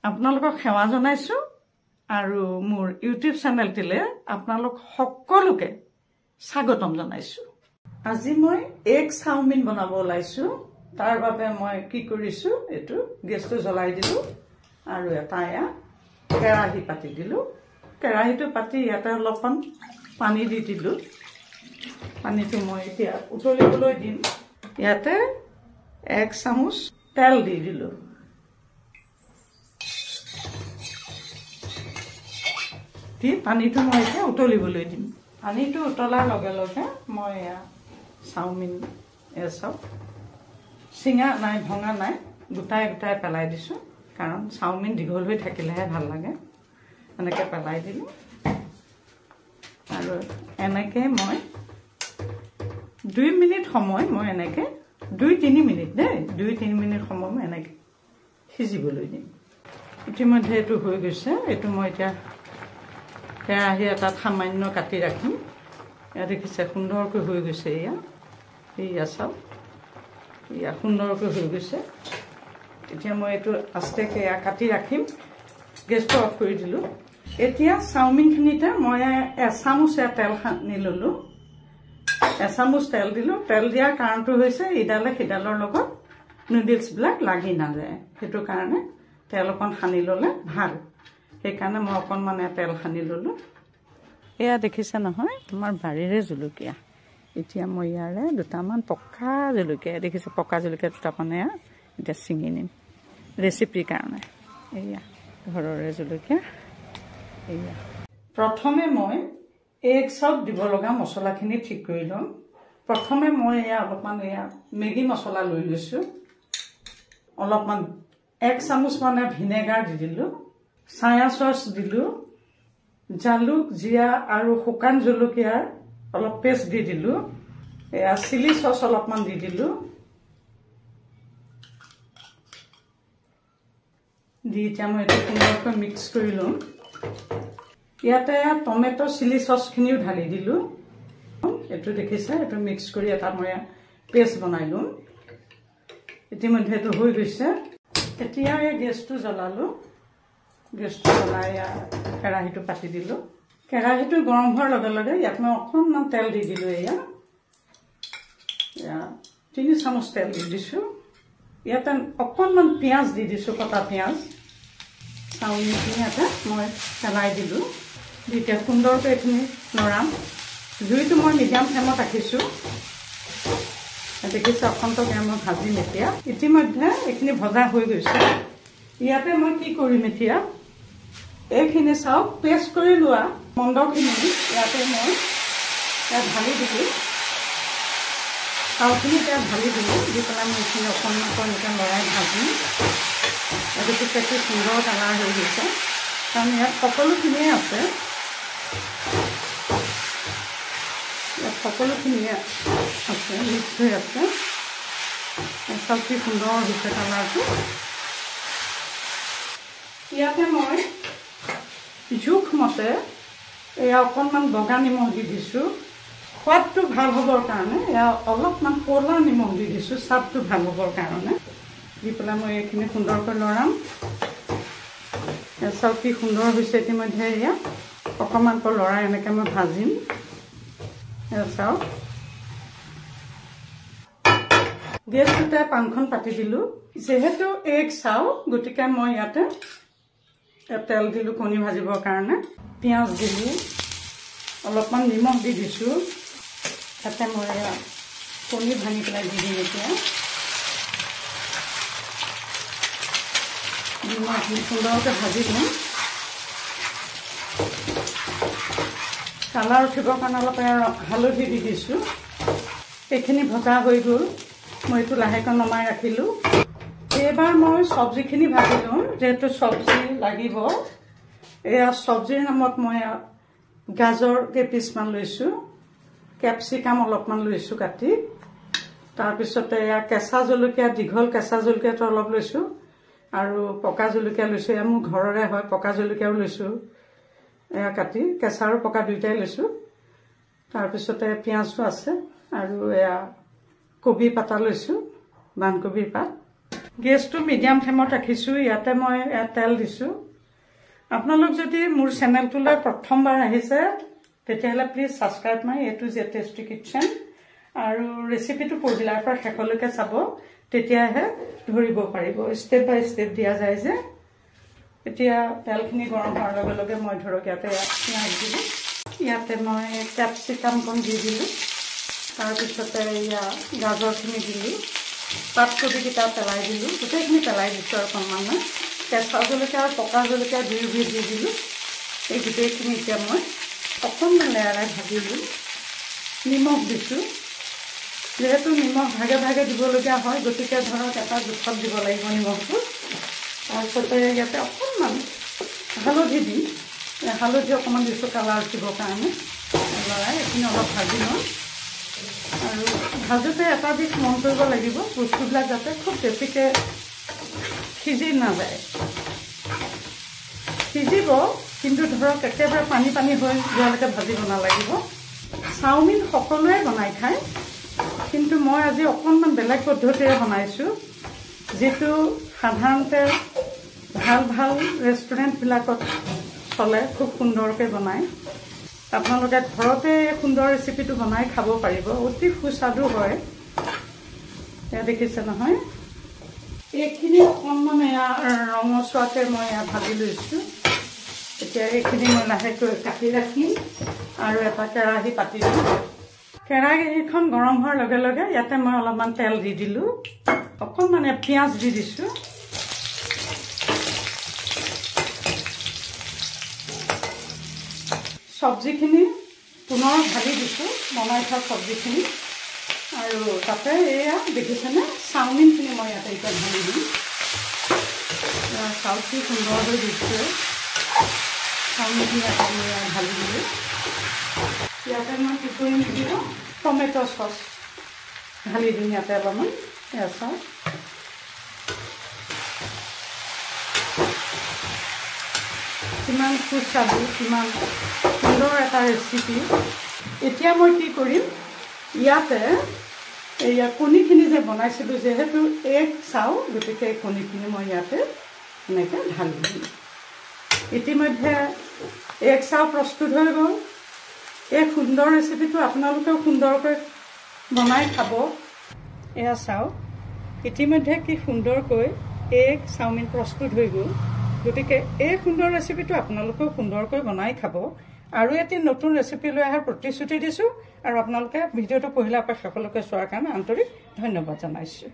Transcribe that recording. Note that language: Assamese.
আপোনালোকক সেৱা জনাইছো আৰু মোৰ ইউটিউব চেনেলটিলে আপোনালোক সকলোকে স্বাগতম জনাইছো। আজি মই এগ চাওমিন বনাব ওলাইছো। তাৰ বাবে মই কি কৰিছো, এটো গেছটো জ্বলাই দিলো আৰু এটা কেৰাহী পাতি দিলো। কেৰাহীটো পাতি ইয়াতে অলপমান পানী দি দিলো। পানীটো মই এতিয়া উতলিবলৈ দিম। ইয়াতে 1 চামুচ তেল দি দিলো। পানীটো মই এতিয়া উতলিবলৈ দিম। পানীটো উতলাৰ লগে লগে মই চাওমিন এসব চিঙা নাই, ভঙা নাই, গোটাই গোটাই পেলাই দিছো। কাৰণ চাওমিন দীঘল হৈ থাকিলেহে ভাল লাগে। এনেকৈ পেলাই দিলো আৰু এনেকৈ মই 2 মিনিট সময় মই এনেকৈ 2-3 মিনিট দেই 2-3 মিনিট সময় মই এনেকৈ সিজিবলৈ দিম। ইতিমধ্যে এইটো হৈ গৈছে। এইটো মই এতিয়া কেৰাহী এটাত সামান্য কাটি ৰাখিম। এয়া দেখিছে সুন্দৰকৈ হৈ গৈছে। এয়া চাওক, এয়া সুন্দৰকৈ হৈ গৈছে। এতিয়া মই এইটো আস্তেকৈ কাটি ৰাখিম। গেছটো অফ কৰি দিলোঁ। এতিয়া চাওমিনখিনিতে মই 1 চামুচ তেল সানি ল'লোঁ। 1 চামুচ তেল দিলোঁ। তেল দিয়াৰ কাৰণটো হৈছে ইডালে সিডালৰ লগত নুডলছবিলাক লাগি নাযায়। সেইটো কাৰণে তেল অকণ সানি ল'লে ভাল। সেইকাৰণে মই অকণমান তেল সানি ল'লোঁ। এয়া দেখিছে নহয়, আমাৰ বাৰীৰে জলকীয়া। এতিয়া মই ইয়াৰে দুটামান পকা জলকীয়া দেখিছে, পকা জলকীয়া দুটামান এতিয়া ছিঙি নিম ৰেচিপিৰ কাৰণে। এয়া ঘৰৰে জলকীয়া। এয়া প্ৰথমে মই এগ চাউত দিব লগা মছলাখিনি ঠিক কৰি ল'ম। প্ৰথমে মই অলপমান মেগী মছলা লৈ লৈছোঁ। অলপমান 1 চামুচ ভিনেগাৰ দি দিলোঁ। ছায়া চচ দিলোঁ। জালুক, জিৰা আৰু শুকান জলকীয়াৰ অলপ পেষ্ট দি দিলোঁ। চিলি চচ অলপমান দি দিলোঁ। দি এতিয়া মই এইটো সুন্দৰকৈ মিক্স কৰি ল'ম। ইয়াতে টমেটো চিলি চচখিনিও ঢালি দিলোঁ। এইটো দেখিছে, এইটো মিক্স কৰি এটা মই পেষ্ট বনাই ল'ম। ইতিমধ্যে এইটো হৈ গৈছে। এতিয়া গেছটো জ্বলালোঁ। গেছটো জ্বলাই কেৰাহীটো পাতি দিলোঁ। কেৰাহীটো গৰম হোৱাৰ লগে লগে ইয়াত মই অকণমান তেল দি দিলোঁ। এয়া 3 চামুচ তেল দি দিছোঁ। ইয়াতে অকণমান পিঁয়াজ দি দিছোঁ, কটা পিঁয়াজ। চাওমিনখিনি ইয়াতে মই পেলাই দিলোঁ। এতিয়া সুন্দৰকৈ এইখিনি লৰাম। জুইটো মই মিডিয়াম ফ্লেমত ৰাখিছোঁ। দেখিছে অখণ্ডকৈ মই ভাজিম এতিয়া। ইতিমধ্যে এইখিনি ভজা হৈ গৈছে। ইয়াতে মই কি কৰিম এতিয়া, এইখিনি চাওক পেষ্ট কৰি লোৱা মণ্ডখিনি ইয়াতে মই ঢালি দিলোঁ। চাউলখিনি ইয়াত ঢালি দিলোঁ। দি পেলাই মই এইখিনি অকণমান এনেকৈ লৰাই ভাজিম। দেখিছে কি সুন্দৰ কালাৰ হৈ গৈছে। কাৰণ ইয়াত সকলোখিনিয়ে আছে। ইয়াত সকলোখিনিয়ে আছে, মিক্স হৈ আছে। চব কি সুন্দৰ হৈছে কালাৰটো। ইয়াতে মই জোখমতে অকণমান বগা নিমখ দি দিছোঁ। সোৱাদটো ভাল হ'বৰ কাৰণে অলপমান ক'লা নিমখ দি দিছোঁ, স্বাদটো ভাল হ'বৰ কাৰণে। দি পেলাই মই এইখিনি সুন্দৰকৈ লৰাম। চাওক কি সুন্দৰ হৈছে। ইতিমধ্যে অকণমানকৈ লৰাই এনেকৈ মই ভাজিম। চাওক গেছটোতে পানখন পাতি দিলোঁ। যিহেতু এগ চাওঁ, গতিকে মই ইয়াতে তেল দিলোঁ কণী ভাজিবৰ কাৰণে। পিঁয়াজ দিলোঁ, অলপমান নিমখ দি দিছোঁ। তাতে মই কণী ভাঙি পেলাই দি দিম। এতিয়া মই এইখিনি সুন্দৰকৈ ভাজি দিম। কালাৰ উঠিবৰ কাৰণে অলপ হালধি দি দিছোঁ। এইখিনি ভজা হৈ গ'ল। মই এইটো লাহেকৈ নমাই ৰাখিলোঁ। এইবাৰ মই চব্জিখিনি ভাজি লওঁ, যিহেতু চব্জি লাগিব। এয়া চব্জিৰ নামত মই গাজৰ কেইপিচমান লৈছোঁ, কেপচিকাম অলপমান লৈছোঁ কাটি। তাৰপিছতে কেঁচা জলকীয়া, দীঘল কেঁচা জলকীয়াটো অলপ লৈছোঁ আৰু পকা জলকীয়া লৈছোঁ। মোৰ ঘৰৰে হয়, পকা জলকীয়াও লৈছোঁ কাটি। কেঁচা আৰু পকা দুয়োটাই লৈছোঁ। তাৰপিছতে পিঁয়াজটো আছে আৰু কবি পাতা লৈছোঁ, বন্ধাকবিৰ পাত। গেছটো মিডিয়াম ফ্লেমত ৰাখিছোঁ। ইয়াতে মই তেল দিছোঁ। আপোনালোক যদি মোৰ চেনেলটোলৈ প্ৰথমবাৰ আহিছে তেতিয়াহ'লে please subscribe my A to Z tasty kitchen আৰু ৰেচিপিটো পহিলাৰ পৰা শেষলৈকে চাব, তেতিয়াহে ধৰিব পাৰিব। ষ্টেপ বাই ষ্টেপ দিয়া যায় যে। এতিয়া তেলখিনি গৰম হোৱাৰ লগে লগে মই ধৰক ইয়াতে পিঁয়াজ দিলোঁ। ইয়াতে মই কেপচিকামকণ দি দিলোঁ। তাৰপিছতে এয়া গাজৰখিনি দিলোঁ। পাতকবিকেইটা পেলাই দিলোঁ। গোটেইখিনি পেলাই দিছোঁ আৰু অকণমান কেঁচা জলকীয়া আৰু পকা জলকীয়া দুই বিধ দি দিলোঁ। এই গোটেইখিনি এতিয়া মই অকণমান লেয়াৰাই ভাজিলোঁ। নিমখ দিছোঁ। যিহেতু নিমখ ভাগে ভাগে দিবলগীয়া হয়, গতিকে ধৰক এটা জোখত দিব লাগিব নিমখটো। তাৰপিছতে ইয়াতে অকণমান হালধি দিম। হালধি অকণমান দিছোঁ কালাৰ উঠিবৰ কাৰণে। লৰাই এইখিনি অলপ ভাজি লওঁ। আৰু ভাজোঁতে এটা দিশ মন কৰিব লাগিব, বস্তুবিলাক যাতে খুব বেছিকৈ সিজি নাযায়। সিজিব, কিন্তু ধৰক একেবাৰে পানী পানী হৈ যোৱালৈকে ভাজিব নালাগিব। চাওমিন সকলোৱে বনাই খায়, কিন্তু মই আজি অকণমান বেলেগ পদ্ধতিৰে বনাইছোঁ, যিটো সাধাৰণতে ভাল ভাল ৰেষ্টুৰেণ্টবিলাকত চলে, খুব সুন্দৰকৈ বনায়। আপোনালোকে ঘৰতে সুন্দৰ ৰেচিপিটো বনাই খাব পাৰিব, অতি সুস্বাদু হয়। এয়া দেখিছে নহয়, এইখিনি অকণমান এয়া ৰঙচুৱাকৈ মই এয়া ভাজি লৈছোঁ। এতিয়া এইখিনি মই লাহেকৈ কাটি ৰাখিম আৰু এটা কেৰাহী পাতি দিম। কেৰাহীখন গৰম হোৱাৰ লগে লগে ইয়াতে মই অলপমান তেল দি দিলোঁ। অকণমান পিঁয়াজ দি দিছোঁ। চব্জিখিনি পুনৰ ভাজি দিছোঁ, বনাই থোৱা চব্জিখিনি। আৰু তাতে এয়া দেখিছেনে চাওমিনখিনি মই ইয়াতে এতিয়া ঢালি দিম। চাউলখিনি সুন্দৰ হৈ দিছোঁ। চাওমিনখিনি ইয়াতে মই ঢালি দিলোঁ। ইয়াতে মই কি কৰিম দিব, টমেট' চচ ঢালি দিম ইয়াতে অলপমান। এয়া চাওক, কিমান সুস্বাদু, কিমান সুন্দৰ এটা ৰেচিপি। এতিয়া মই কি কৰিম, ইয়াতে এয়া কণীখিনি যে বনাইছিলোঁ, যিহেতু এগ চাওঁ, গতিকে এই কণীখিনি মই ইয়াতে এনেকৈ ঢালি দিম। ইতিমধ্যে এগ চাও প্ৰস্তুত হৈ গ'ল। এই সুন্দৰ ৰেচিপিটো আপোনালোকেও সুন্দৰকৈ বনাই খাব। এয়া চাওক, ইতিমধ্যে কি সুন্দৰকৈ এগ চাওমিন প্ৰস্তুত হৈ গ'ল। গতিকে এই সুন্দৰ ৰেচিপিটো আপোনালোকেও সুন্দৰকৈ বনাই খাব। আৰু এটি নতুন ৰেচিপি লৈ অহাৰ প্ৰতিশ্ৰুতি দিছোঁ। আৰু আপোনালোকে ভিডিঅ'টো পহিলাৰ পৰা শেষলৈকে চোৱাৰ কাৰণে আন্তৰিক ধন্যবাদ জনাইছোঁ।